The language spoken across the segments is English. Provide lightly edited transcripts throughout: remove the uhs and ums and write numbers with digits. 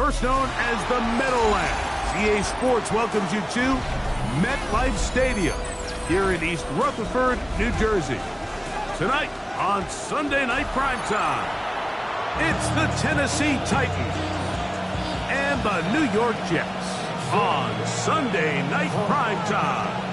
first known as the Meadowlands. EA Sports welcomes you to MetLife Stadium here in East Rutherford, New Jersey. Tonight on Sunday Night Primetime, it's the Tennessee Titans and the New York Jets on Sunday Night Primetime.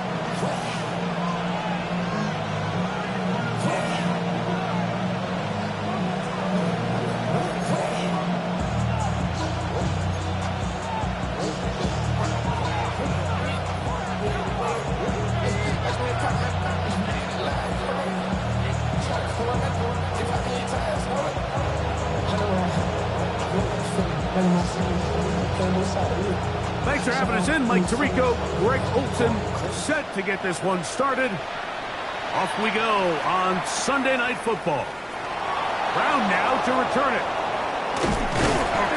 Thanks for having us in. Mike Tirico, Greg Olson, set to get this one started. Off we go on Sunday Night Football. Brown now to return it.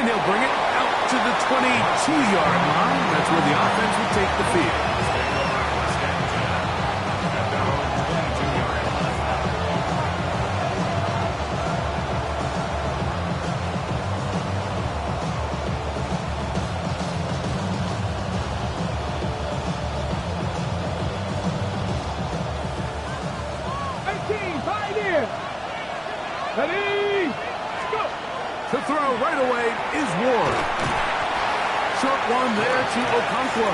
And he'll bring it out to the 22-yard line. That's where the offense will take the field. Ready, go! To throw right away is Ward. Short one there to Okonkwo.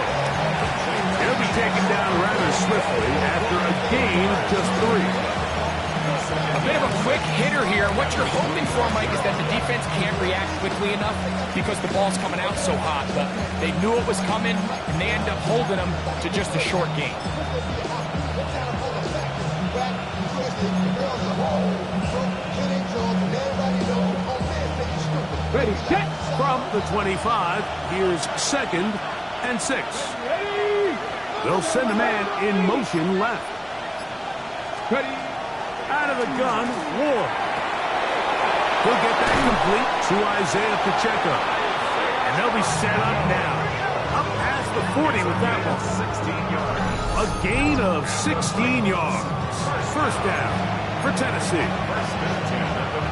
He'll be taken down rather swiftly after a gain of just 3. A bit of a quick hitter here. What you're hoping for, Mike, is that the defense can't react quickly enough because the ball's coming out so hot. But they knew it was coming, and they end up holding them to just a short gain. Ready, set! From the 25, here's 2nd and 6. Ready! They'll send a man in motion left. Ready! Out of the gun, Ward. He'll get that complete to Isaiah Pacheco. And they'll be set up now. Up past the 40 with that one. 16 yards. A gain of 16 yards. First down for Tennessee.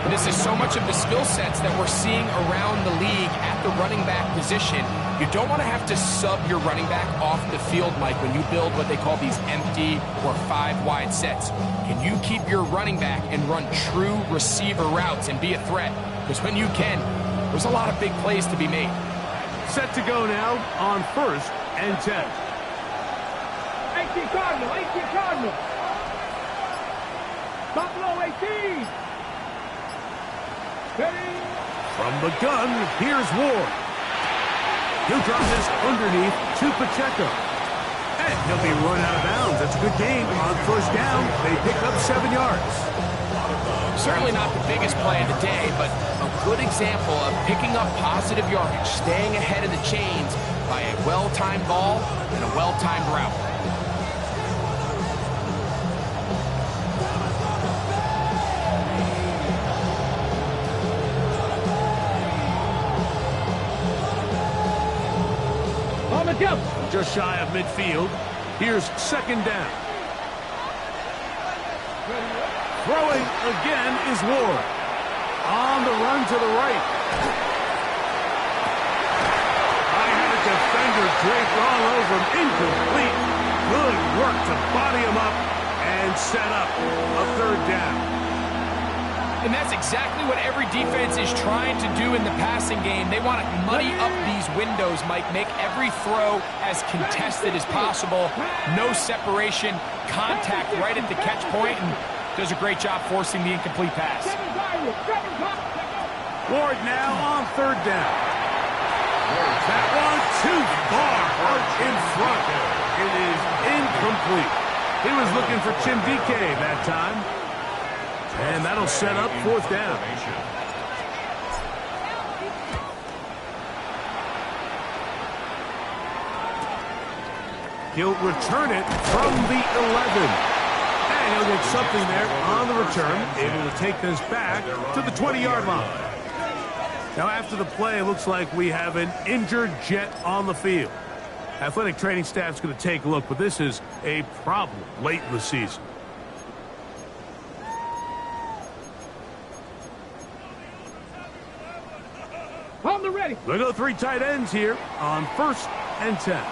This is so much of the skill sets that we're seeing around the league at the running back position. You don't want to have to sub your running back off the field, Mike, when you build what they call these empty or 5-wide sets. Can you keep your running back and run true receiver routes and be a threat? Because when you can, there's a lot of big plays to be made. Set to go now on 1st and 10. 18 Cardinal, 18 Cardinal. Buffalo 18. Ready? From the gun, here's Ward. He'll drop this underneath to Pacheco. And he'll be run out of bounds. That's a good game. On 1st down, they pick up 7 yards. Certainly not the biggest play of the day, but a good example of picking up positive yardage, staying ahead of the chains by a well-timed ball and a well-timed route. Just shy of midfield. Here's 2nd down. Throwing again is Ward. On the run to the right. I had a defender draped all over him. Incomplete. Good work to body him up and set up a 3rd down. And that's exactly what every defense is trying to do in the passing game. They want to muddy up these windows, Mike, make every throw as contested as possible. No separation, contact right at the catch point, and does a great job forcing the incomplete pass. Ward now on 3rd down. That one too far out in front. It is incomplete. He was looking for Chimdike that time. And that'll set up 4th down. He'll return it from the 11. And he'll get something there on the return, able to take this back to the 20-yard line. Now after the play, it looks like we have an injured Jet on the field. Athletic training staff's going to take a look, but this is a problem late in the season. On the ready. They'll go 3 tight ends here on 1st and 10.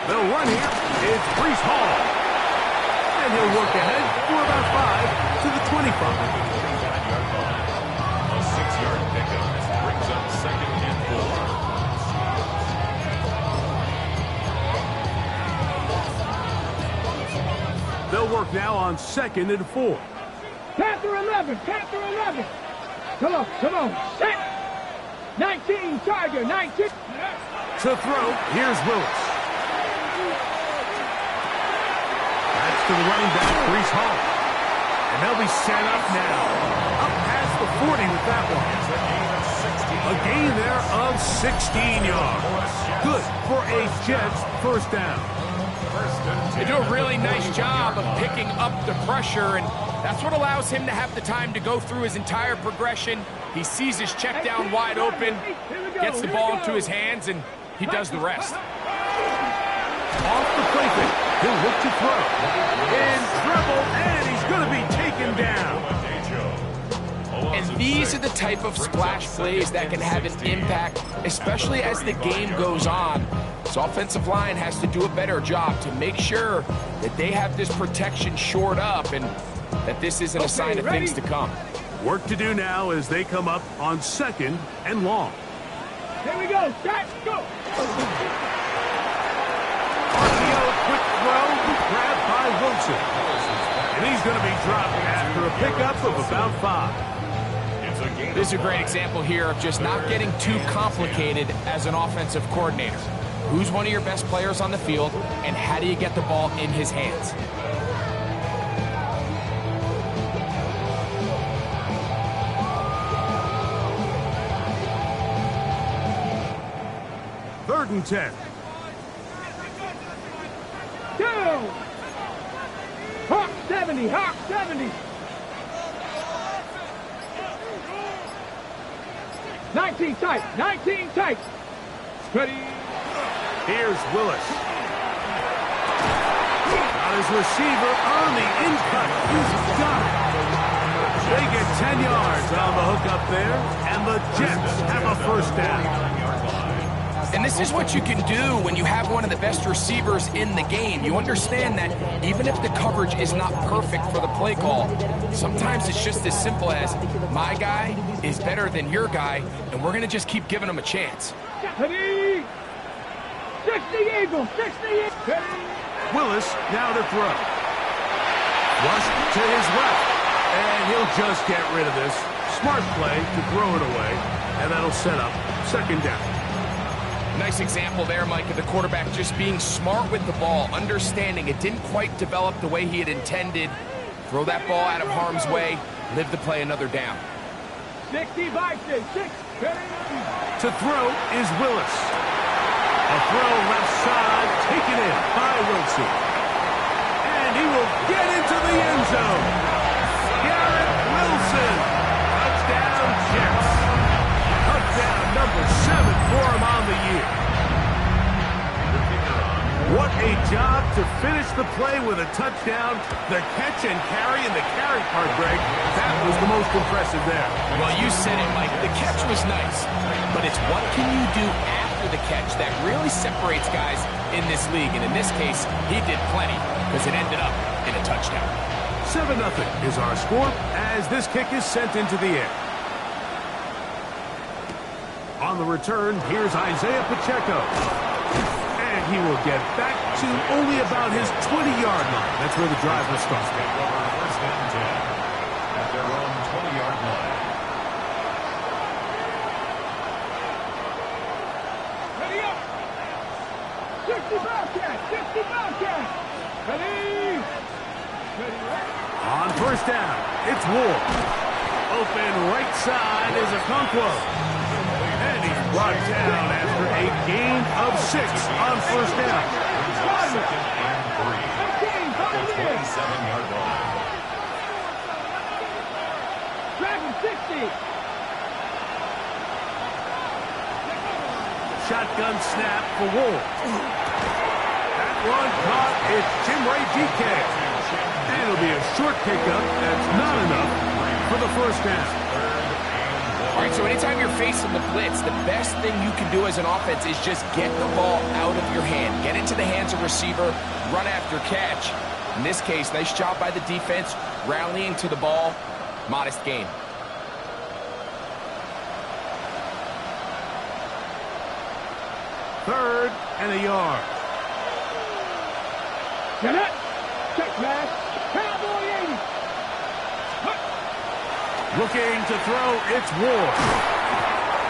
They'll run here. It's Breece Hall. And he'll work ahead for about 5 to the 25. A 6-yard pickup brings up 2nd and 4. They'll work now on 2nd and 4. Panther 11, Panther 11. Come on, set. 19, Tiger, 19. To throw, here's Willis. That's to the running back, Breece Hall. And they'll be set up now. Up past the 40 with that one. A gain there of 16 yards. Good for a Jets first down. They do a really nice job of picking up the pressure, and that's what allows him to have the time to go through his entire progression. He sees his check down wide open, gets the ball into his hands, and he does the rest. Off the play fake. He'll look to throw. In trouble, and he's going to be taken down. And these are the type of splash plays that can have an impact, especially as the game goes on. This offensive line has to do a better job to make sure that they have this protection shored up and that this isn't a sign of things to come. Work to do now as they come up on 2nd and long. Here we go, set, go. RPO, quick throw, grabbed by Wilson. And he's going to be dropped after a pickup of about 5. This is a great example here of just not getting too complicated as an offensive coordinator. Who's one of your best players on the field, and how do you get the ball in his hands? Go. 3rd and 10. Hawk 70, Hawk 70. 19 tight, 19 tight. Ready. Here's Willis. Got his receiver on the in-cut. He's got it. They get 10 yards on the hook up there, and the Jets have a first down. And this is what you can do when you have one of the best receivers in the game. You understand that even if the coverage is not perfect for the play call, sometimes it's just as simple as my guy is better than your guy, and we're going to just keep giving him a chance. Ready. 60 Eagles, 60 Eagles. Willis now to throw. Rush to his left, and he'll just get rid of this. Smart play to throw it away, and that'll set up 2nd down. Nice example there, Mike, of the quarterback just being smart with the ball, understanding it didn't quite develop the way he had intended. Throw that ball out of harm's way, live to play another down. 60 by 6. To throw is Willis. A throw left side, taken in by Wilson. And he will get into the end zone. Garrett Wilson. Touchdown, Jets. Touchdown number 7 for him on the year. What a job to finish the play with a touchdown. The catch and carry, and the carry part, Greg, that was the most impressive there. Well, you said it, Mike. The catch was nice, but it's what can you do after the catch that really separates guys in this league. And in this case, he did plenty because it ended up in a touchdown. 7-0 is our score as this kick is sent into the air. On the return, here's Isaiah Pacheco. And he will get back to only about his 20-yard line. That's where the drive will start. First down 10 at their own 20-yard line. Ready up. 60 Bobcat, 60 Bobcat. Ready. On first down, it's Ward. Open right side is Okonkwo. And he's brought down after a gain of 6 on first down. 2nd and 3 at the 27-yard line. Dragon 60. Shotgun snap for Ward. That one caught. It's Jim Ray DK. And it'll be a short pickup. That's not enough for the first down. All right, so anytime you're facing the blitz, the best thing you can do as an offense is just get the ball out of your hand. Get into the hands of receiver, run after catch. In this case, nice job by the defense, rallying to the ball. Modest gain. Third and a yard. Get it. Check, man. Cowboy 80. Looking to throw, it's Ward.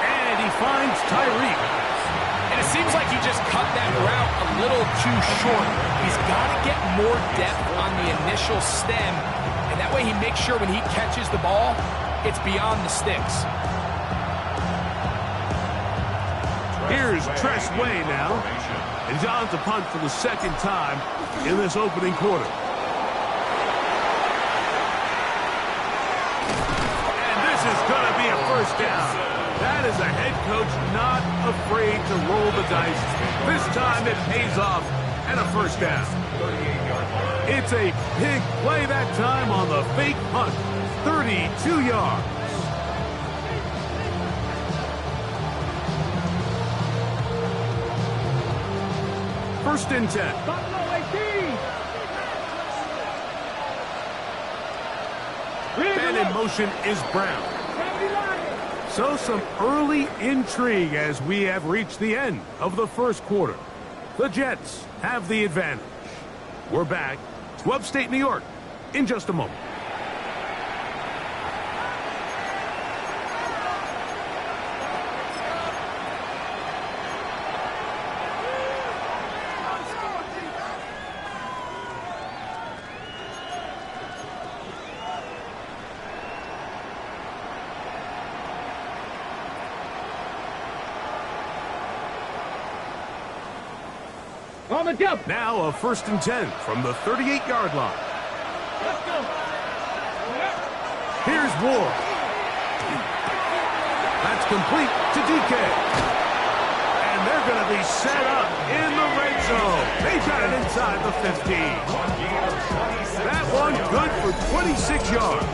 And he finds Tyreek. And it seems like he just cut that route a little too short. He's got to get more depth on the initial stem, and that way he makes sure when he catches the ball, it's beyond the sticks. Here's Tress Way now. And he's on to punt for the second time in this opening quarter. And this is going to be a first down. That is a head coach not afraid to roll the dice. This time it pays off and a first down. It's a big play that time on the fake punt. 32 yards. First and 10. Buffalo 18. And in motion is Brown. So some early intrigue as we have reached the end of the first quarter. The Jets have the advantage. We're back to upstate New York in just a moment. On the jump. Now a first and 10 from the 38-yard line. Let's go. Here's Ward. That's complete to DK. And they're going to be set up in the red zone. They got it inside the 15. That one good for 26 yards.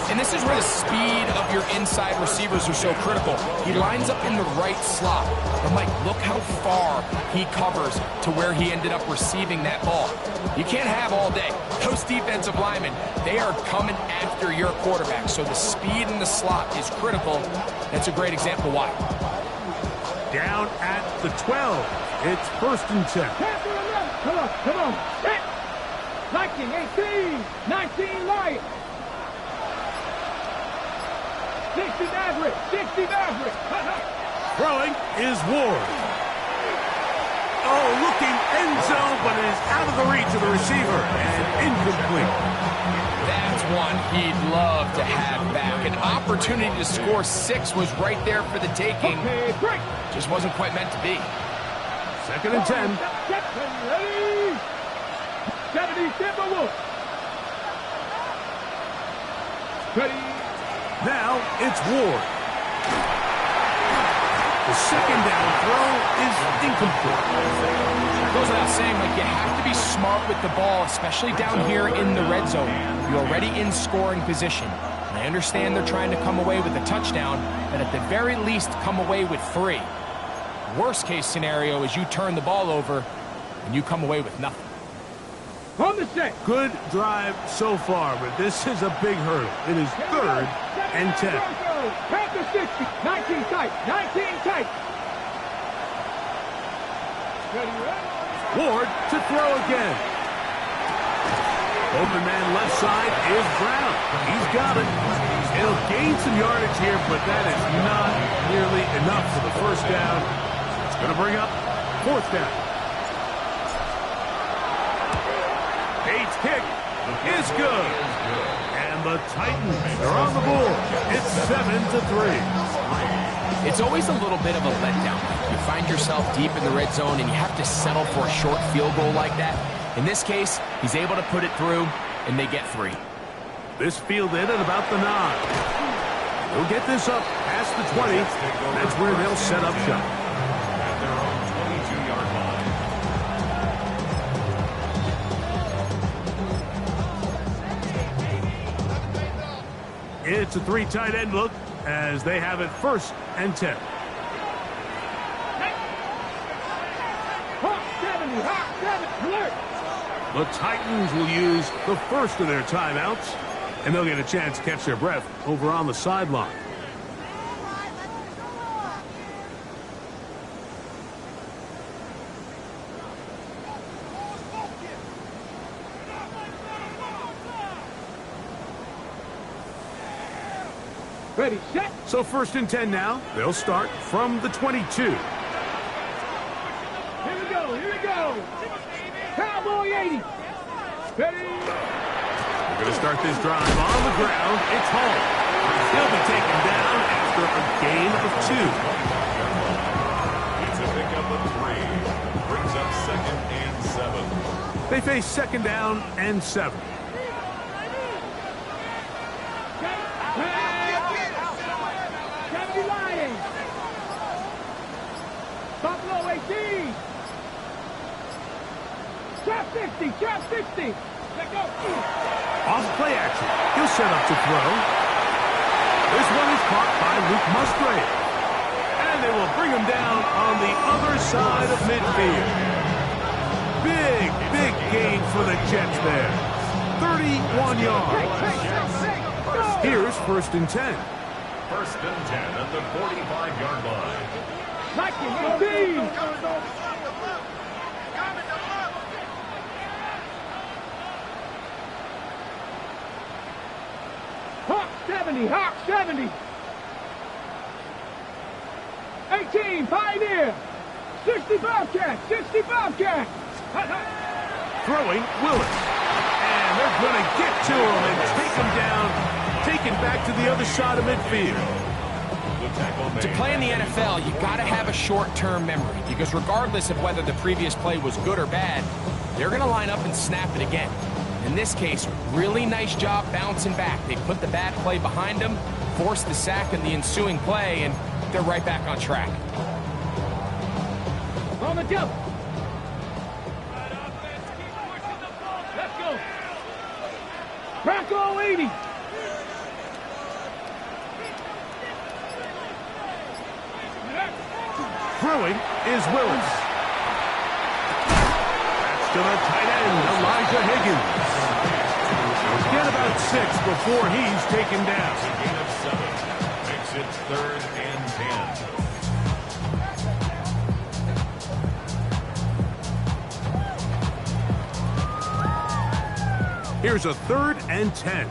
And this is where the speed of your inside receivers are so critical. He lines up in the right slot. But Mike, look how far he covers to where he ended up receiving that ball. You can't have all day. Those defensive linemen, they are coming after your quarterback. So the speed in the slot is critical. That's a great example why. Down at the 12. It's first and 10. Come on, come on. Hit. Viking 18, 19 Lions. 60 Maverick, 60 Maverick. Throwing is Ward. Oh, looking end zone, but it is out of the reach of the receiver and incomplete. That's one he'd love to have back. An opportunity to score 6 was right there for the taking. Okay, break. Just wasn't quite meant to be. Second and 10. Ready. 70 Timberwolves. Ready. Now it's Ward. The second down throw is incomplete. Goes without saying, like, you have to be smart with the ball, especially down here in the red zone. You're already in scoring position. And I understand they're trying to come away with a touchdown, but at the very least come away with 3. Worst case scenario is you turn the ball over and you come away with nothing. On the set. Good drive so far, but this is a big hurdle. It is third and 10. Panther 60, 19 tight, 19 tight. Ward to throw again. Open man left side is Brown. He's got it. He'll gain some yardage here, but that is not nearly enough for the first down. It's going to bring up fourth down. Bates' kick is good. And the Titans are on the board. It's 7-3. It's always a little bit of a letdown. You find yourself deep in the red zone and you have to settle for a short field goal like that. In this case, he's able to put it through, and they get 3. This fielded at about the 9. They'll get this up past the 20. That's where they'll set up shop. At their own 22-yard line. It's a 3 tight end look as they have it 1st and 10. The Titans will use the first of their timeouts, and they'll get a chance to catch their breath over on the sideline. Ready, set. So 1st and 10 now. They'll start from the 22. Here we go. Cowboy 80. Ready. We're going to start this drive on the ground. It's home. He'll be taken down after a gain of 2. It's a pickup of 3. Brings up 2nd and 7. They face 2nd down and 7. Buffalo 18. Trap 60. Let go. Off play action. He'll set up to throw. This one is caught by Luke Musgrave. And they will bring him down on the other side of midfield. Big gain for the Jets there. 31 yards. Here's 1st and 10. 1st and 10 at the 45-yard line. Hawk 70. 18, Pioneer. 65 catch. Throwing Willis. And they're going to get to him and take him down, taken back to the other side of midfield. To play in the NFL, you got to have a short-term memory because regardless of whether the previous play was good or bad, they're going to line up and snap it again. In this case, really nice job bouncing back. They put the bad play behind them, forced the sack in the ensuing play, and they're right back on track. On the jump. Let's go. Bronco 80. Throwing is Willis. That's to the tight end, Elijah Higgins. He'll get about 6 before he's taken down. Gain of 7. Makes it 3rd and 10. Here's a 3rd and 10.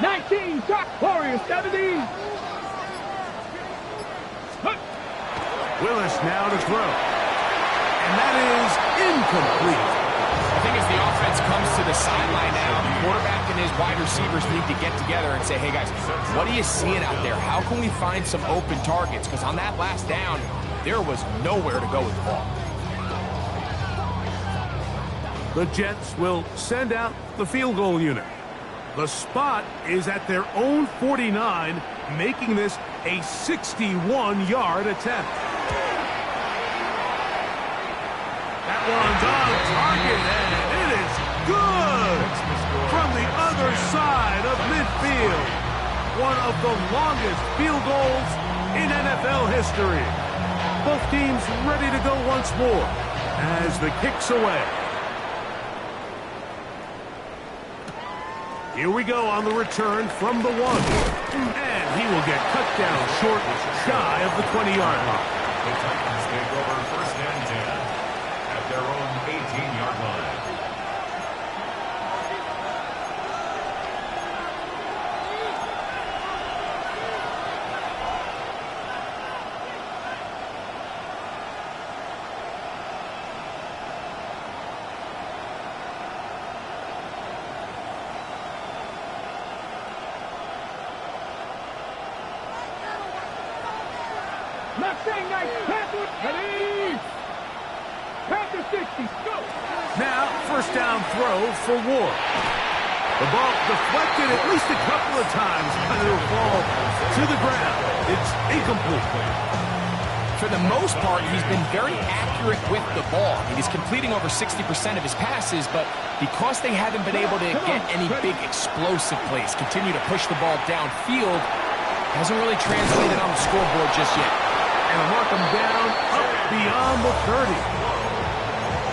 19, Shock Warriors 70. Willis now to throw. And that is incomplete. I think as the offense comes to the sideline now, the quarterback and his wide receivers need to get together and say, hey guys, what are you seeing out there? How can we find some open targets? Because on that last down, there was nowhere to go with the ball. The Jets will send out the field goal unit. The spot is at their own 49, making this a 61-yard attempt. That one's on target, and it is good from the other side of midfield. One of the longest field goals in NFL history. Both teams ready to go once more as the kick's away. Here we go on the return from the 1. And he will get cut down short, shy of the 20-yard line. The Titans take over 1st and 10 at their own 18-yard line. Mustang Knights, Panther, ready. Panther 60, go. Now, 1st down throw for Ward. The ball deflected at least a couple of times, but it'll fall to the ground. It's incomplete. for the most part, he's been very accurate with the ball. I mean, he's completing over 60% of his passes, but because they haven't been able to get any big explosive plays, continue to push the ball downfield, hasn't really translated on the scoreboard just yet. And mark him down up beyond the 30.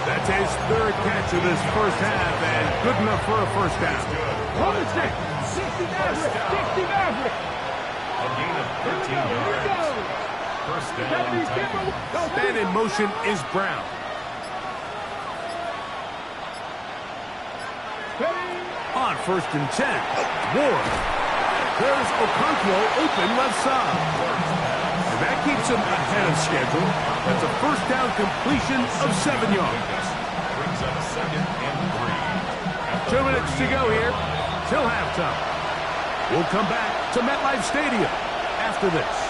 That's his third catch of this first half, and good enough for a first down. Hold it, 60 Maverick, 60 Maverick. A gain of 13 yards. First down, Titans. And in motion is Brown. On 1st and 10, Ward. There's Okonkwo open left side. And that keeps him ahead of schedule. That's a first down completion of 7 yards. Brings up 2nd and 3. 2 minutes to go here till halftime. We'll come back to MetLife Stadium after this.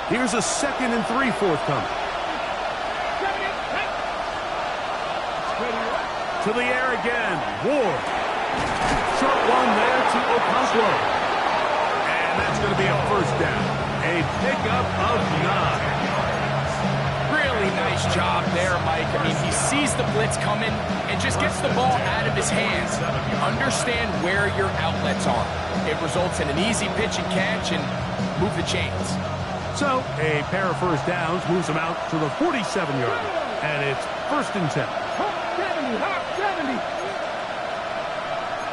Here's a 2nd and 3 forthcoming. To the air again. Ward. Short one there to Okonkwo. And that's going to be a first down. A pickup of 9. Really nice job there, Mike. I mean, he sees the blitz coming and just gets the ball out of his hands. Understand where your outlets are. It results in an easy pitch and catch and move the chains. So, a pair of first downs moves them out to the 47-yard line. And it's 1st and 10. Hop 70, hop 70.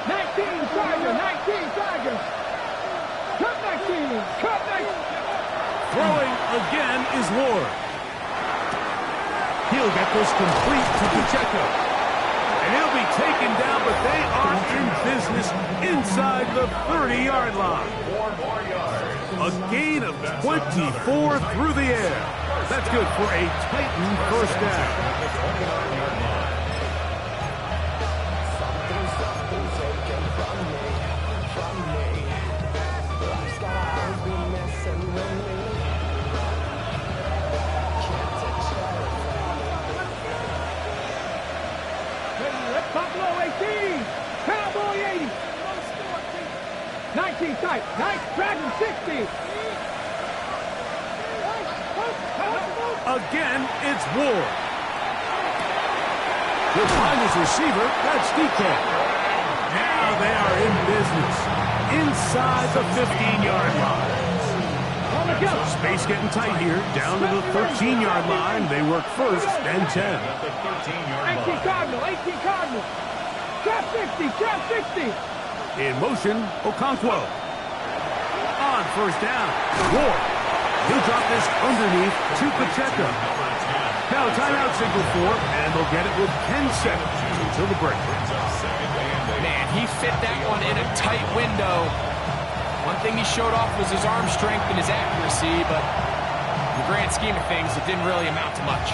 19 Tiger, 19 Tiger. Cut 19, cut 19. Throwing again is Ward. He'll get this complete to Pacheco. And he'll be taken down, but they are in business inside the 30-yard line. 4 more yards. A gain of 24 through the air. That's good for a Titan first down. At the 29-yard line. Buffalo 18, Cowboy 80. 19 tight, nice, Dragon 60. Again, it's Ward. He'll find his receiver. That's DK. Now they are in business. Inside the 15-yard line. On the go. Space getting tight here. Down to the 13-yard line. They work 1st and 10. At the 13-yard 18 line. Cardinal, 18 Cardinal. Trap 60, trap 60. In motion, Okonkwo. On 1st down, Ward. He'll drop this underneath to Pacheco. Now timeout signal for, and they'll get it with 10 seconds until the break. Man, he fit that one in a tight window. One thing he showed off was his arm strength and his accuracy, but in the grand scheme of things, it didn't really amount to much.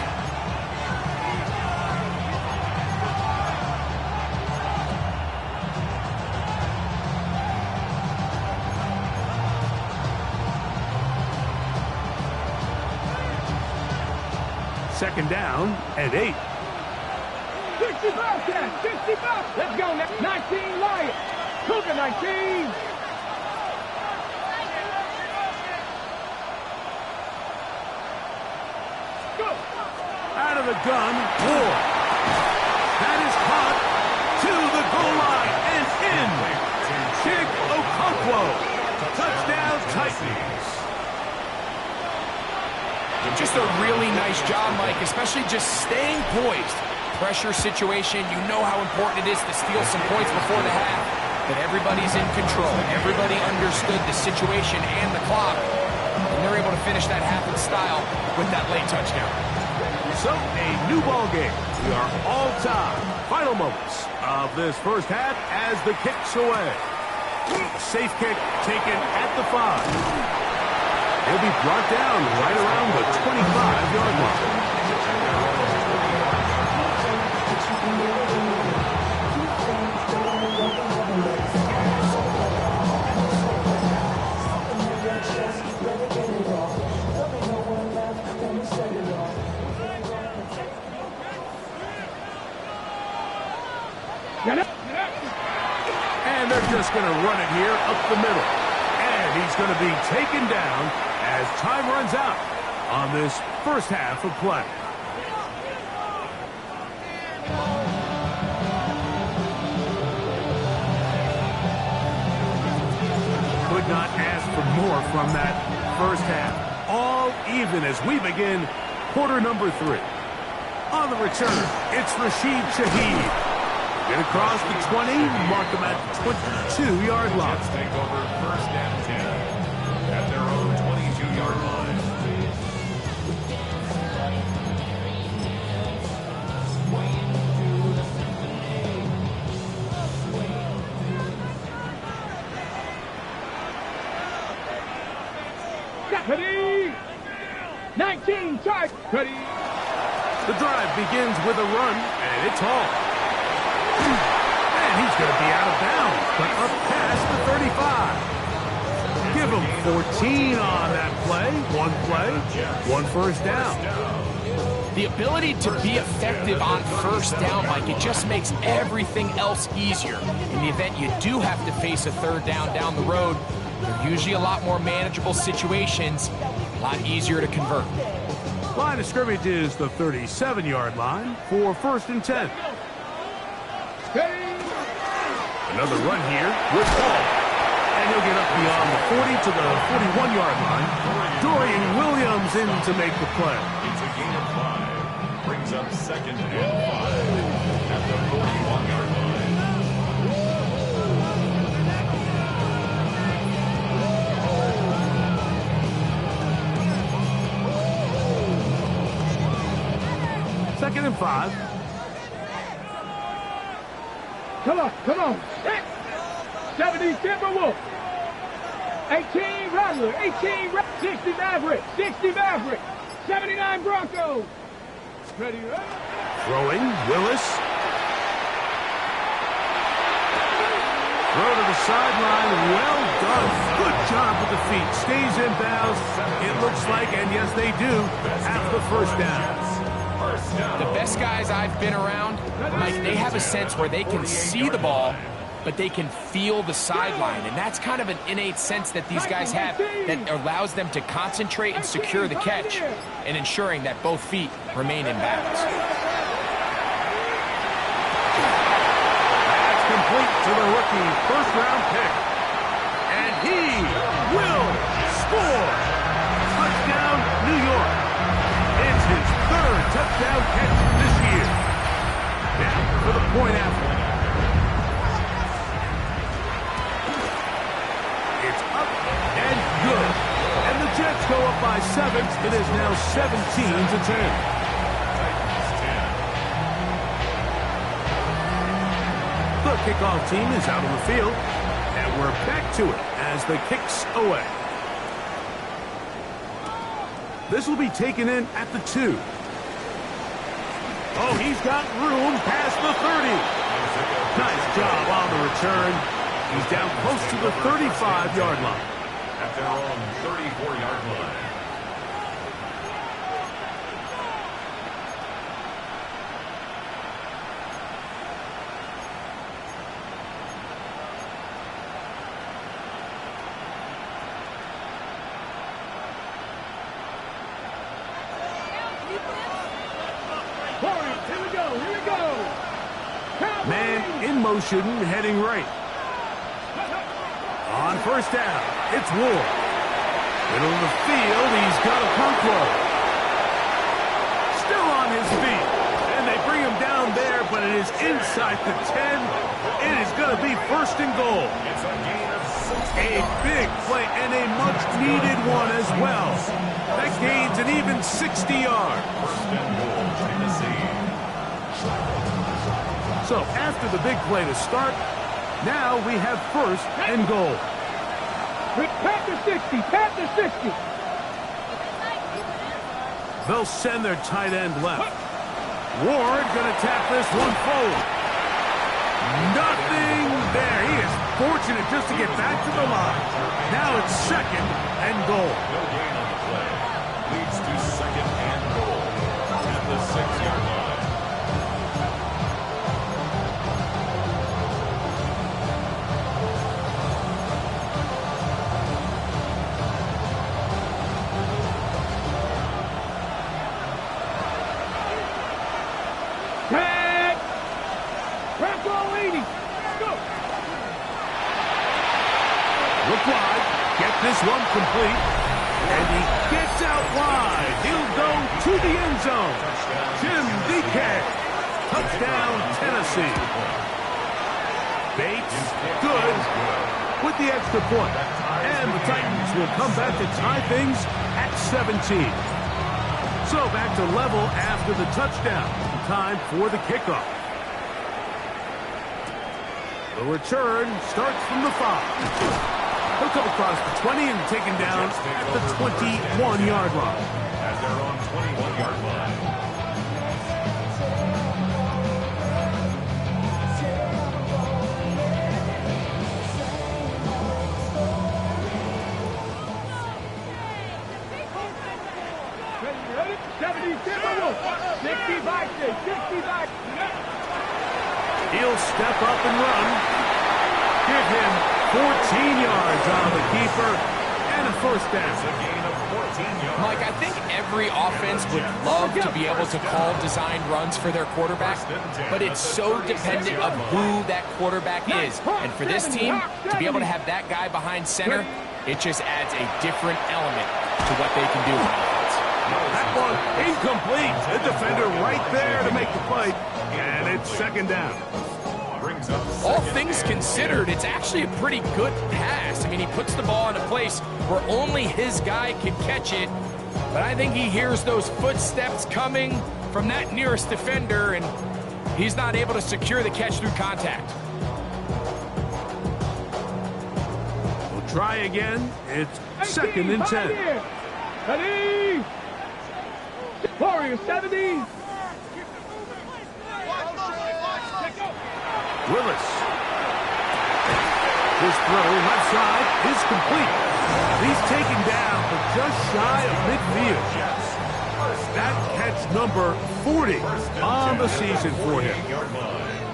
Second down and 8. 60 Bobcat, 60 Bobcat. Let's go now. 19 Lions. Cougar 19. Go. Out of the gun, Ward. That is caught to the goal line and in. Chig Okonkwo. Touchdown Titans. Just a really nice job, Mike, especially just staying poised. Pressure situation, you know how important it is to steal some points before the half. But everybody's in control. Everybody understood the situation and the clock. And they're able to finish that half in style with that late touchdown. So, a new ball game. We are all tied. Final moments of this first half as the kick's away. Safe kick taken at the 5. He'll be brought down right around the 25-yard line. going to run it here up the middle. And he's going to be taken down as time runs out on this first half of play. Could not ask for more from that first half. All even as we begin quarter number 3. On the return, it's Rashid Shaheed. Get across the 20, mark him at the 22-yard line. Jets take over first and 10 at their own 22-yard line. Cuddy! 19, charge! Cuddy! The drive begins with a run, and it's all. And he's going to be out of bounds, but up past the 35. Give him 14 on that play, one first down. The ability to be effective on first down, Mike, it just makes everything else easier. In the event you do have to face a third down the road, they're usually a lot more manageable situations, a lot easier to convert. Line of scrimmage is the 37-yard line for first and 10. Another run here with Paul. And he'll get up beyond the 40 to the 41-yard line. Dorian Williams in to make the play. It's a gain of 5. Brings up second and 5 at the 41-yard line. Second and 5. Come on. 70 Timberwolves. 18 Rattler. 60 Maverick. 60 Maverick. 79 Broncos. Ready, ready. Throwing, Willis. Throw to the sideline. Well done. Good job with the feet. Stays in bounds. It looks like, and yes, they do, have the first down. The best guys I've been around, Mike, they have a sense where they can see the ball, but they can feel the sideline. And that's kind of an innate sense that these guys have that allows them to concentrate and secure the catch and ensuring that both feet remain in bounds. That's complete to the rookie first-round pick. And he will score. Touchdown, New York. It's his third touchdown catch this year. Now for the point after. It's up and good. And the Jets go up by 7. It is now 17-10. The kickoff team is out on the field. And we're back to it as the kick's away. This will be taken in at the 2. Oh, he's got room past the 30. Nice job on the return. He's down close to the 35-yard line. At their own 34-yard line. Man in motion, heading right. On first down, it's Ward. Middle of the field, he's got a control. Still on his feet. And they bring him down there, but it is inside the 10. It is going to be first and goal. It's a gain of 6. A big play and a much-needed one as well. That gains an even 60 yards. First and goal, Tennessee. So after the big play to start, now we have first and goal. Pat the 60. Pat the 60. They'll send their tight end left. Ward going to tap this one forward. Nothing there. He is fortunate just to get back to the line. Now it's second and goal. No gain on the play. Leads to second and goal at the 6-yard line. this one complete. And he gets out wide. He'll go to the end zone. Jim DK. Touchdown, Tennessee. Bates, good, with the extra point. And the Titans will come back to tie things at 17. So back to level after the touchdown. Time for the kickoff. The return starts from the 5. He'll come across the 20 and taken down at the 21-yard line. At their own 21-yard line. Ready? 60 back. He'll step up and run. Give him 14 yards on the keeper and a first down. It's a gain of 14 yards. Mike, I think every offense would love to be able to call designed runs for their quarterback, but it's so dependent of who that quarterback is. And for this team, to be able to have that guy behind center, it just adds a different element to what they can do on offense. That one incomplete. The defender right there to make the play. And it's second down. All things considered, it's actually a pretty good pass. I mean, he puts the ball in a place where only his guy can catch it. But I think he hears those footsteps coming from that nearest defender, and he's not able to secure the catch through contact. We'll try again. It's second and 10. Ready? Warriors 70. Willis. His throw left side is complete. He's taken down, but just shy of midfield. That catch number 40 on the season for him.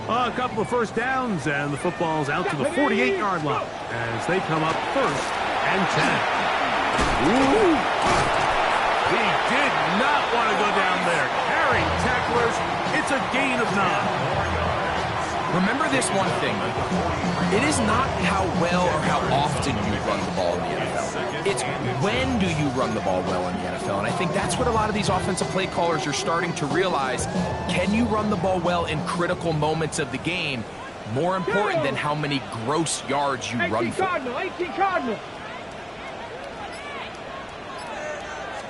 A couple of first downs, and the football's out to the 48-yard line as they come up first and 10. Ooh. He did not want to go down there. Carrying tacklers, it's a gain of 9. Remember this one thing. It is not how well or how often you run the ball in the NFL. It's when do you run the ball well in the NFL. And I think that's what a lot of these offensive play callers are starting to realize. Can you run the ball well in critical moments of the game? More important than how many gross yards you run for. 18 Cardinal.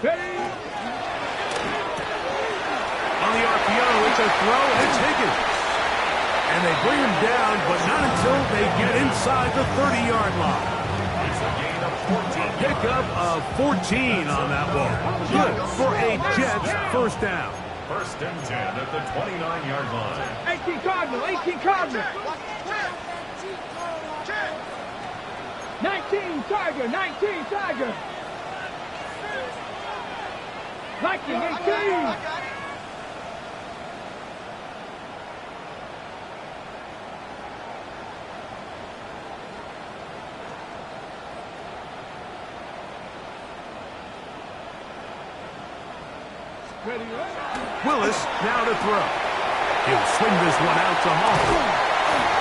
Ready? On the RPO, it's a throw, and it's Higgins. And they bring him down, but not until they get inside the 30-yard line. It's a gain of 14. A pickup of 14 on that ball. Good for a Jets first down. First and 10 at the 29-yard line. 18 Cardinal. 19 Tiger. 19, 18. Willis now to throw. He'll swing this one out to Hall.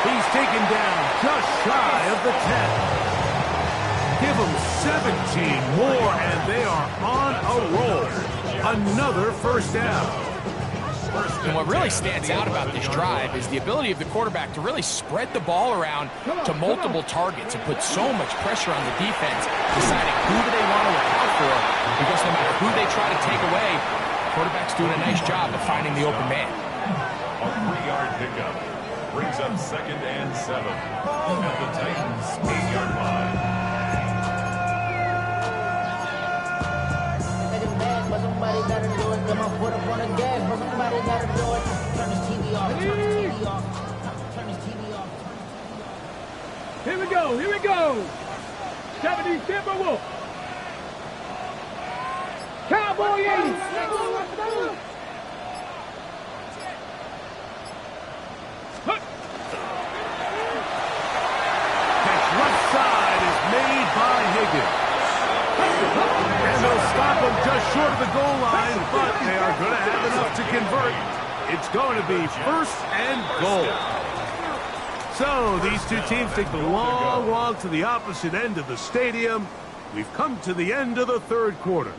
He's taken down just shy of the 10. Give them 17 more, and they are on a roll. Another first down. And what really stands out about this drive is the ability of the quarterback to really spread the ball around to multiple targets and put so much pressure on the defense, deciding who do they want to account for, because no matter who they try to take away, quarterback's doing a nice job of finding the open man. A 3-yard pickup brings up second and 7 at the Titans' 8-yard line. But somebody gotta do it. Got my foot up on the gas, but somebody gotta do it. Turn this TV off. Turn this TV off. Turn this TV off. Here we go. 70 Timberwolves. Cowboy 80. Catch left side is made by Higgins. And they'll stop him just short of the goal line, but they are going to have enough to convert. It's going to be first and goal. So these two teams take the long walk to the opposite end of the stadium. we've come to the end of the third quarter.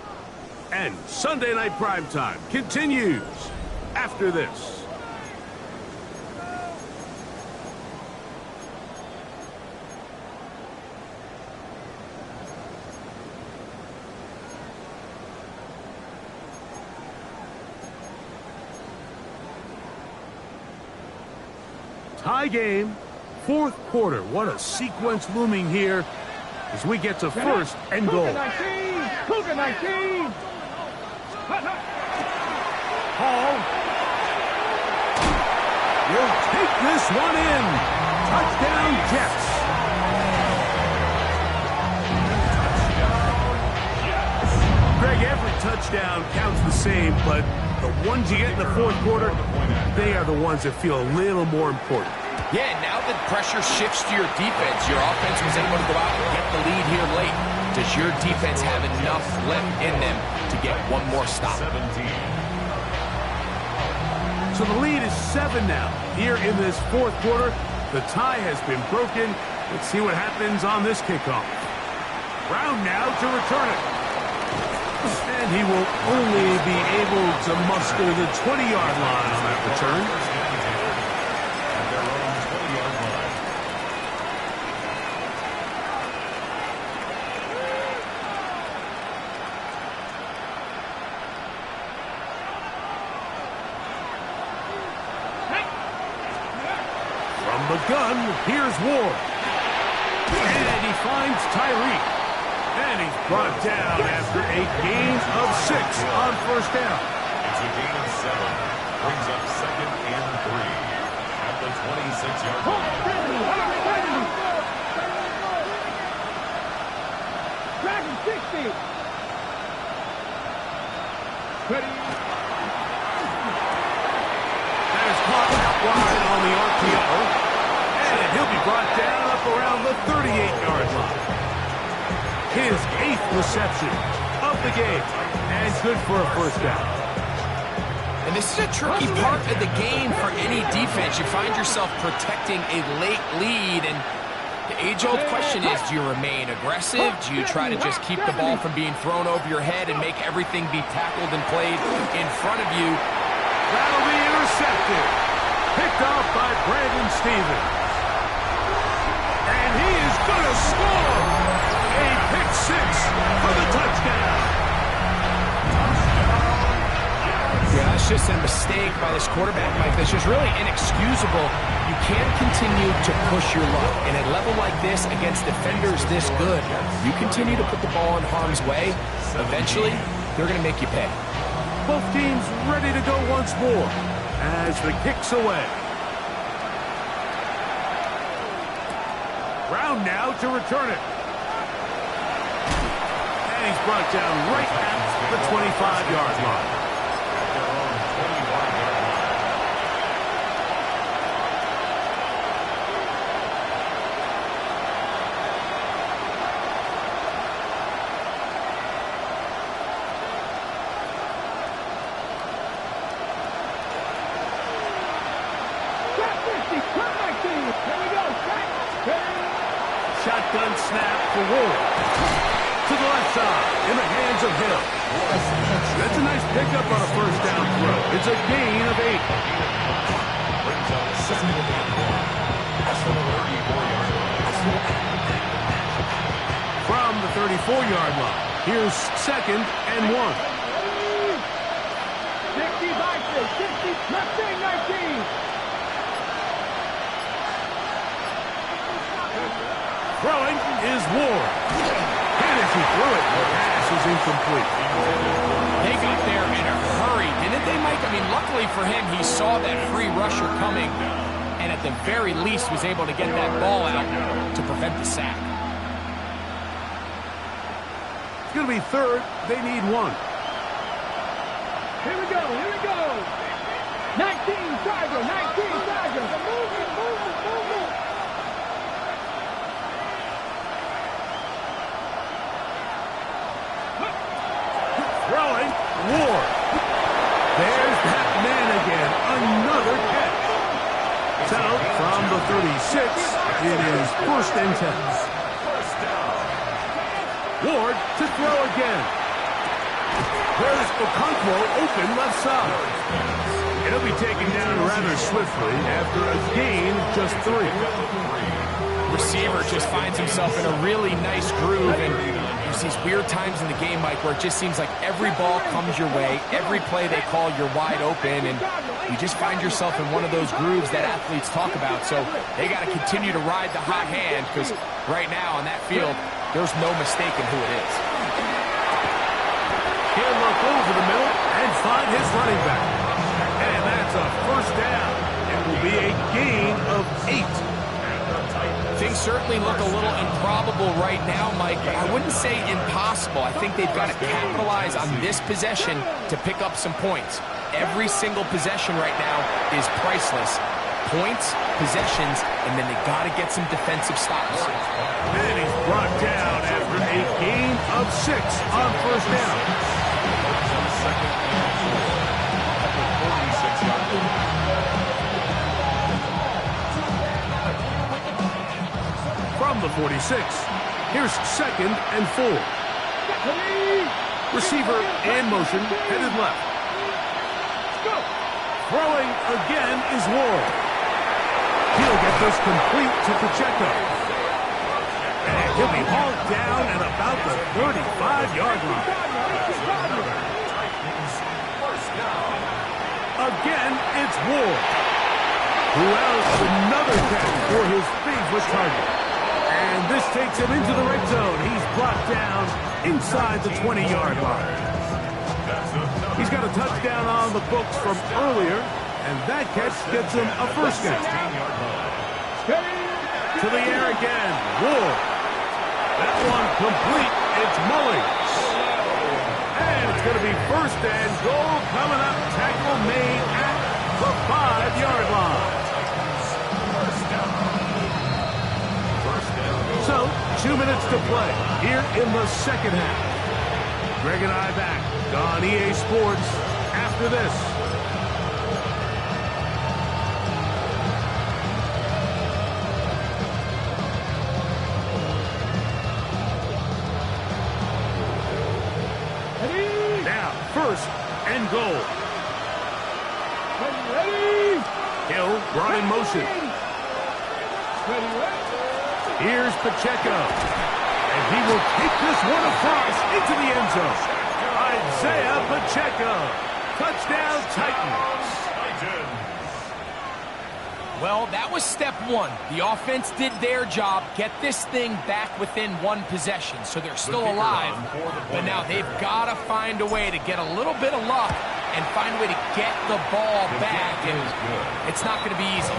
And Sunday Night Primetime continues after this. Tie game, fourth quarter. What a sequence looming here as we get to first and goal. Cougar 19. Hall will take this one in. Touchdown, Jets. Greg, every touchdown counts the same, but the ones you get in the fourth quarter, they are the ones that feel a little more important. Yeah, now that pressure shifts to your defense, your offense was able to go out and get the lead here late. Does your defense have enough left in them to get one more stop? 17. So the lead is 7 now. Here in this fourth quarter, the tie has been broken. Let's see what happens on this kickoff. Brown now to return it. And he will only be able to muster the 20-yard line on that return. At their own 20-yard line. From the gun, here's Ward. And he finds Tyreek. And he's brought down after a gain of 6 on first down. It's a gain of 7. Brings up second and 3. At the 26-yard line. Dragon 60. Ready. That is caught out wide on the RPO. And he'll be brought down up around the 38-yard line. His 8th reception of the game. And good for a first down. And this is a tricky part of the game for any defense. You find yourself protecting a late lead, and the age-old question is, do you remain aggressive? Do you try to just keep the ball from being thrown over your head and make everything be tackled and played in front of you? That'll be intercepted. Picked off by Brandon Stevens. And he is going to score. A pick 6 for the touchdown. Yeah, that's just a mistake by this quarterback, Mike. That's just really inexcusable. You can't continue to push your luck. And at a level like this, against defenders this good, you continue to put the ball in harm's way, eventually, they're going to make you pay. Both teams ready to go once more as the kick's away. Brown now to return it. And he's brought down right at the 25-yard line. At their own 21-yard line. Shotgun snap for Ward. To the left side, in the hands of Hill. That's a nice pickup on a first down throw. It's a gain of 8. Brings up second and 1. That's the 34-yard line. From the 34-yard line, here's second and 1. 60 Vikings, 60, Mustang 19. Throwing is Ward. And as he threw it, the pass is incomplete. They got there in a hurry, didn't they, Mike? I mean, luckily for him, he saw that free rusher coming, and at the very least was able to get that ball out to prevent the sack. It's going to be third. They need 1. Here we go, here we go. 19 Tiger, 19 Tiger. Move it, move it, move it. Throwing, Ward. There's that man again. Another catch. So, from the 36, it is first and 10. First down. Ward to throw again. There's Okonkwo open left side. He'll be taken down rather swiftly after a gain of just 3. Receiver just finds himself in a really nice groove, and there's these weird times in the game, Mike, where it just seems like every ball comes your way, every play they call, you're wide open, and you just find yourself in one of those grooves that athletes talk about. So they got to continue to ride the hot hand, because right now on that field, there's no mistaking who it is. He'll look over the middle and find his running back. And that's a first down. It will be a gain of 8. Things certainly look a little improbable right now, Mike, but I wouldn't say impossible. I think they've got to capitalize on this possession to pick up some points. Every single possession right now is priceless. Points, possessions, and then they got to get some defensive stops. And he's brought down after a gain of 6 on first down. From the 46, here's 2nd and 4. Receiver in motion, headed left. Throwing again is Ward. He'll get this complete to Pacheco. And he'll be hauled down at about the 35-yard line. Again, it's Ward, who allows another catch for his favorite target. And this takes him into the red zone. He's brought down inside the 20-yard line. He's got a touchdown on the books from earlier, and that catch gets him a first down. To the air again, Ward. That one complete. It's Mullings. And it's going to be first and goal coming up. Tackle made at the 5-yard line. So, 2 minutes to play here in the second half. Greg and I back on EA Sports after this. Now, first and goal. Hill brought in motion. Here's Pacheco, and he will take this one across into the end zone. Isaiah Pacheco, touchdown Titans. Well, that was step 1. The offense did their job, get this thing back within 1 possession, so they're still alive. But now they've got to find a way to get a little bit of luck and find a way to get the ball back, and it's not going to be easy.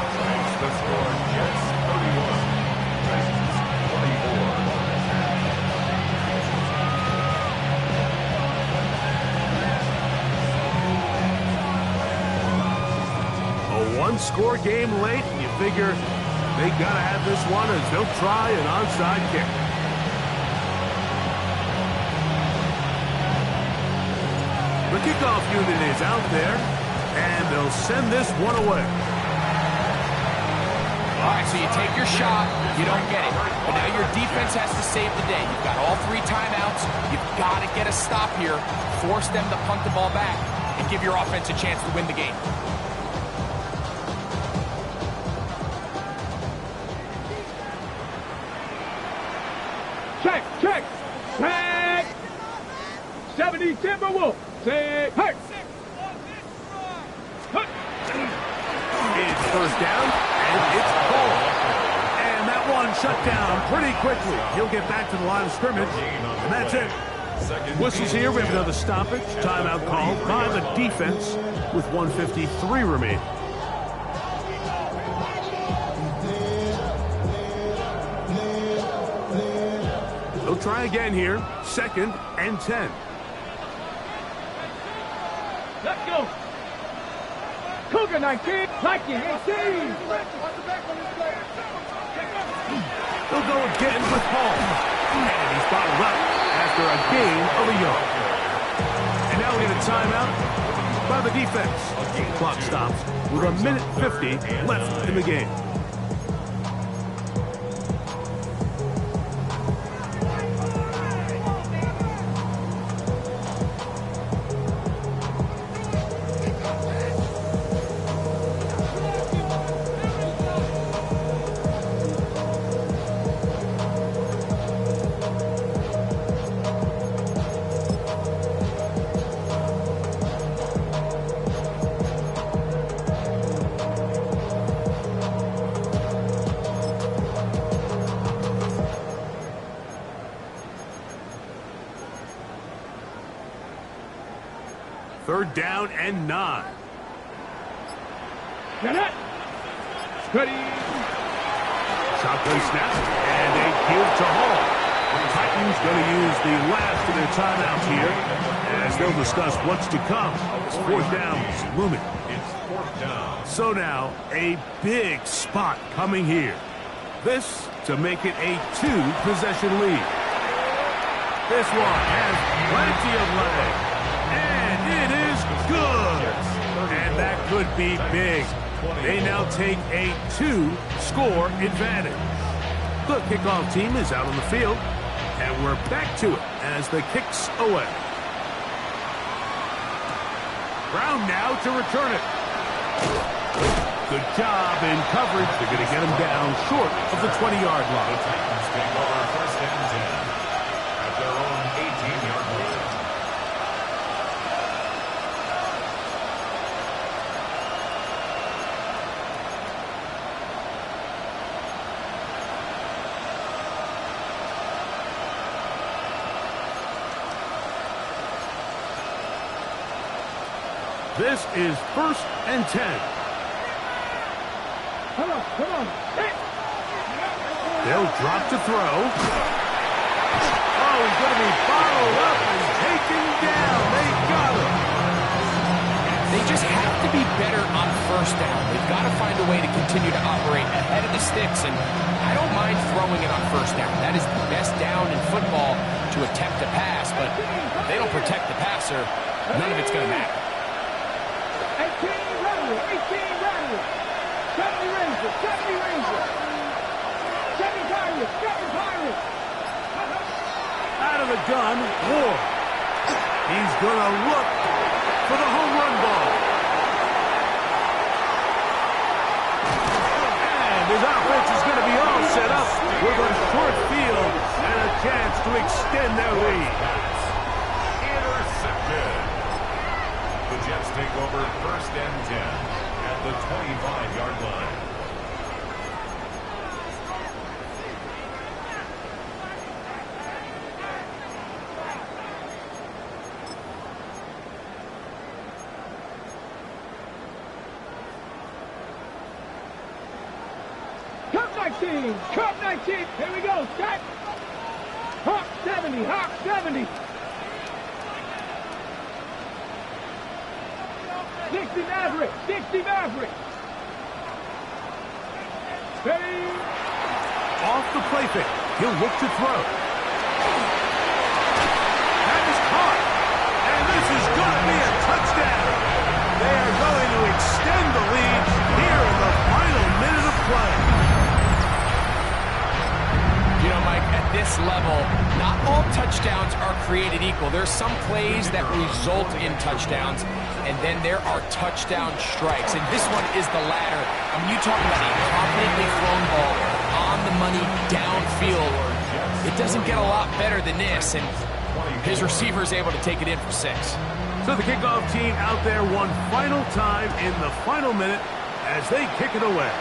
One-score game late, and you figure they got to have this one as they'll try an onside kick. The kickoff unit is out there, and they'll send this one away. All right, so you take your shot, you don't get it. But now your defense has to save the day. You've got all 3 timeouts. You've got to get a stop here, force them to punt the ball back, and give your offense a chance to win the game. Check. 70 Timberwolves. Say, hey. It's first down, and it's called. And that one shut down pretty quickly. He'll get back to the line of scrimmage, and that's it. Whistles here. We have another stoppage. Timeout called by the defense with 1:53 remaining. They'll try again here. 2nd and 10. Let's go. Cougar 19. Nike 18. They'll go again with Paul. And he's bottled up after a gain of a yard. And now we get a timeout by the defense. Clock stops with 1:50 left in the game. 3rd down and 9. Get it. Ready. Shotgun snap and a give to Hall. The Titans going to use the last of their timeouts here as they'll discuss what's to come. It's 4th down looming. It's 4th down. So now a big spot coming here. This to make it a 2-possession lead. This one has plenty of leg. And it is good. And that could be big. They now take a 2-score advantage. The kickoff team is out on the field. And we're back to it as the kick's away. Brown now to return it. Good job in coverage. They're going to get him down short of the 20-yard line. The Titans take over 1st and 10 at their own 18-yard line. This is 1st and 10. Come on. Hey. They'll drop to throw. Oh, he's going to be followed up and taken down. They got him. They just have to be better on 1st down. They've got to find a way to continue to operate ahead of the sticks, and I don't mind throwing it on 1st down. That is the best down in football to attempt a pass, but if they don't protect the passer, none of it's going to matter. 18 Rattler. 70 Ranger. 70 Pirates. Out of the gun, Ward. He's going to look for the home run ball. And his offense is going to be all set up with a short field and a chance to extend their lead. Intercepted. The Jets take over 1st and 10 at the 25-yard line. Cup 19. Here we go. Set. Hawk 70. 60 Maverick. Ready. Off the play fake. He'll look to throw. That is caught. And this is going to be a touchdown. They are going to extend the lead here in the final minute of play. You know, Mike, at this level, not all touchdowns are created equal. There's some plays that result in touchdowns, and then there are touchdown strikes. And this one is the latter. I mean, you talk about a confidently thrown ball on the money downfield. It doesn't get a lot better than this, and his receiver is able to take it in for 6. So the kickoff team out there one final time in the final minute as they kick it away.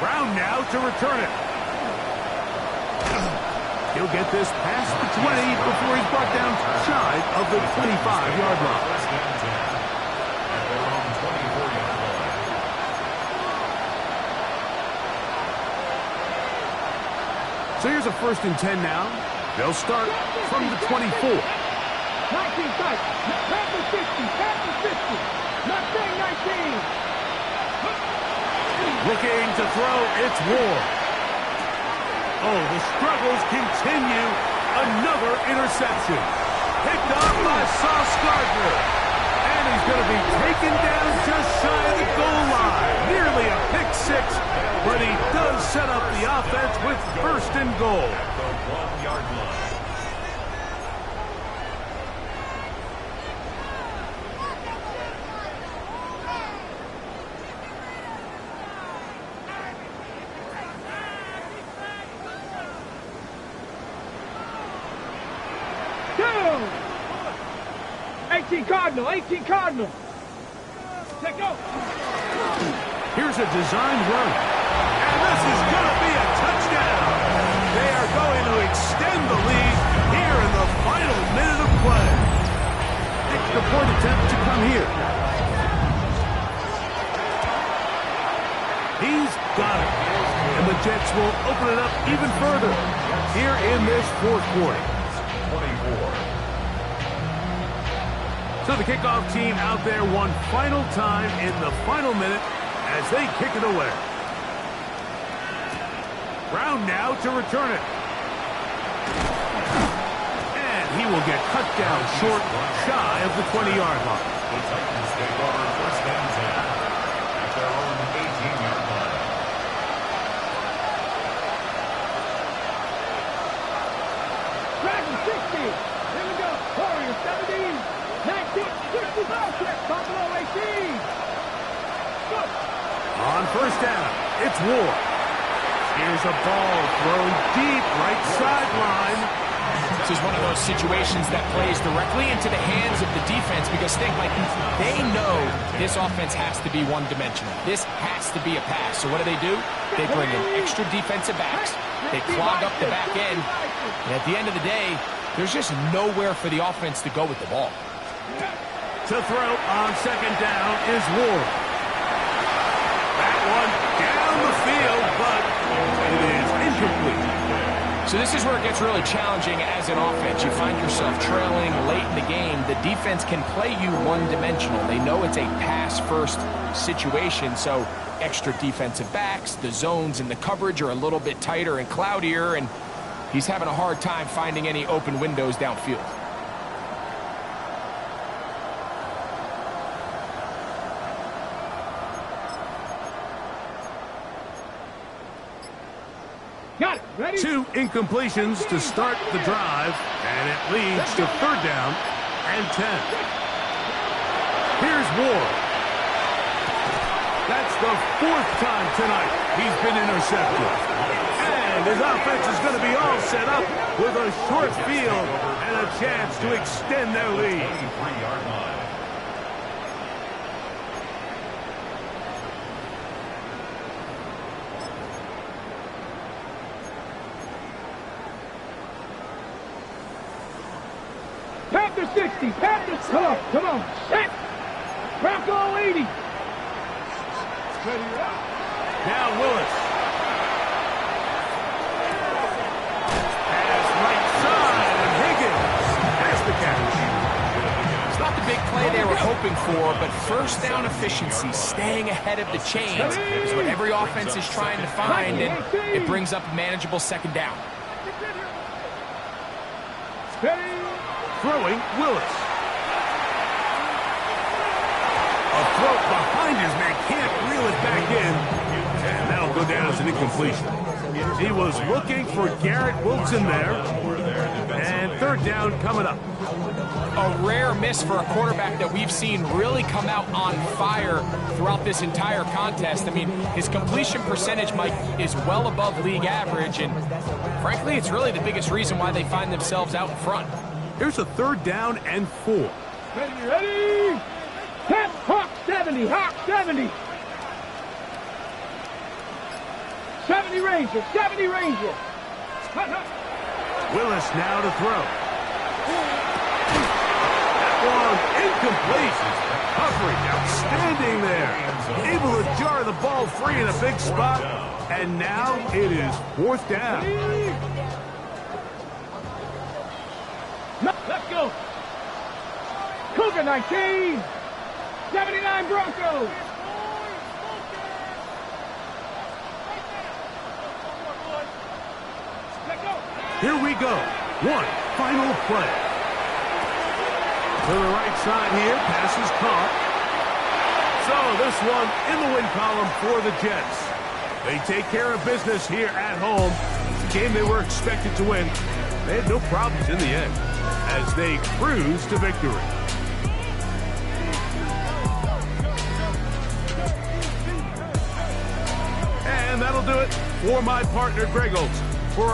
Brown now to return it. He'll get this past the 20 before he's brought down shy of the 25-yard line. 1st and 10 at their own 24-yard line. So here's a 1st and 10 now. They'll start from the 24. 19 tight. Panther 50. Not saying 19. Looking to throw, it's Ward. Oh, the struggles continue. Another interception. Picked off by Sauce Gardner. And he's going to be taken down just shy of the goal line. Nearly a pick 6, but he does set up the offense with 1st and goal. At the 1-yard line. Down. 18 Cardinal. Take go. Here's a designed run. And this is going to be a touchdown. They are going to extend the lead here in the final minute of play. will open it up even further here in this fourth quarter. 24. So the kickoff team out there one final time in the final minute as they kick it away. Brown now to return it. And he will get cut down short, shy of the 20-yard line. The Titans take over first and 10 at their own 18-yard line. Dragon 60. Here we go. Warriors 17. 19. 65 check. Buffalo 18. Go. On first down, it's Ward. Here's a ball thrown deep right sideline. This is one of those situations that plays directly into the hands of the defense because think, like, they know this offense has to be one-dimensional. This has to be a pass. So what do? They bring in extra defensive backs. They clog up the back end. And at the end of the day, there's just nowhere for the offense to go with the ball. To throw on second down is Ward. That one down the field, but it is incomplete. So this is where it gets really challenging as an offense. You find yourself trailing late in the game. The defense can play you one-dimensional. They know it's a pass-first situation, so extra defensive backs, the zones and the coverage are a little bit tighter and cloudier, and he's having a hard time finding any open windows downfield. Got it. Ready? 2 incompletions to start the drive, and it leads to third down and 10. Here's Ward. That's the 4th time tonight he's been intercepted. And his offense is going to be all set up with a short field and a chance to extend their lead. 23-yard line. Panther 60. Panther. Come on. Set. Bronco 80. Now Willis. Pass right side, and Higgins has the catch. It's not the big play they were hoping for, but first down efficiency, staying ahead of the chains, is what every offense is trying to find, and it brings up a manageable second down. Steady. Throwing Willis. A throw behind his man, can't reel it back in, and that'll go down as an incompletion. He was looking for Garrett Wilson there, and third down coming up. A rare miss for a quarterback that we've seen really come out on fire throughout this entire contest. I mean, his completion percentage, Mike, is well above league average, and frankly, it's really the biggest reason why they find themselves out in front. Here's a third down and 4. Ready, ready. Tap, Hawk 70, Hawk 70. 70 Ranger, 70 Ranger. Hut, hut. Willis now to throw. That one incomplete. Coverage outstanding there. Able to jar the ball free in a big spot. And now it is fourth down. Let's go. Cougar 19. 79 Broncos. Let's go. Here we go. One final play. To the right side here. Pass is caught. So this one in the win column for the Jets. They take care of business here at home. It's a game they were expected to win. They had no problems in the end as they cruise to victory. And that'll do it for my partner, Greg Olson.